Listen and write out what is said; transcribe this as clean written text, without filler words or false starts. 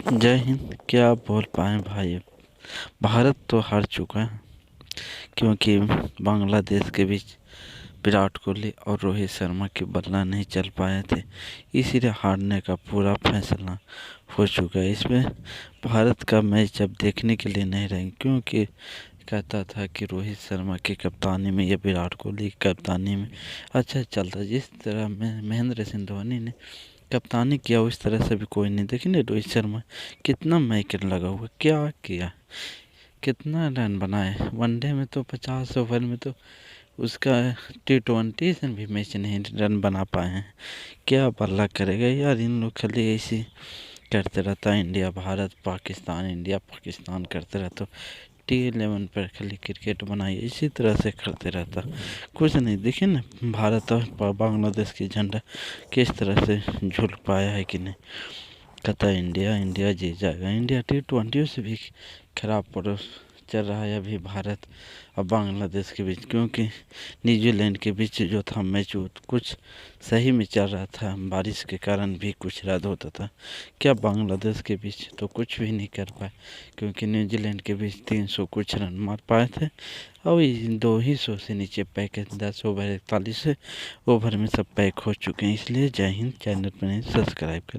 जय हिंद। क्या आप बोल पाए भाई? भारत तो हार चुका है क्योंकि बांग्लादेश के बीच विराट कोहली और रोहित शर्मा की बल्ला नहीं चल पाए थे, इसीलिए हारने का पूरा फैसला हो चुका है। इसमें भारत का मैच अब देखने के लिए नहीं रहेंगे, क्योंकि कहता था कि रोहित शर्मा की कप्तानी में या विराट कोहली की कप्तानी में अच्छा चलता। जिस तरह में महेंद्र सिंह धोनी ने कप्तानी किया उस तरह से भी कोई नहीं। देखिए ना, रोहित शर्मा कितना मैकेट लगा हुआ, क्या किया, कितना रन बनाए। वनडे में तो 50 ओवर में तो उसका T20 से भी मैच नहीं रन बना पाए हैं। क्या बल्ला करेगा यार, इन लोग खाली ऐसे करते रहता है। इंडिया भारत पाकिस्तान, इंडिया पाकिस्तान करते रहता। T11 पर खाली क्रिकेट बनाई, इसी तरह से करते रहता, कुछ नहीं। देखिए ना, भारत और बांग्लादेश की झंडा किस तरह से झुल पाया है कि नहीं। कहता है इंडिया इंडिया जीत जाएगा। इंडिया T20 से भी खराब पर चल रहा है अभी भारत और बांग्लादेश के बीच, क्योंकि न्यूजीलैंड के बीच जो था मैच वो कुछ सही में चल रहा था, बारिश के कारण भी कुछ रद्द होता था। क्या बांग्लादेश के बीच तो कुछ भी नहीं कर पाए, क्योंकि न्यूजीलैंड के बीच 300 कुछ रन मार पाए थे और 200 से नीचे पैक है। 10 ओवर 41 ओवर में सब पैक हो चुके हैं। इसलिए जय हिंद। चैनल पर नहीं सब्सक्राइब करें।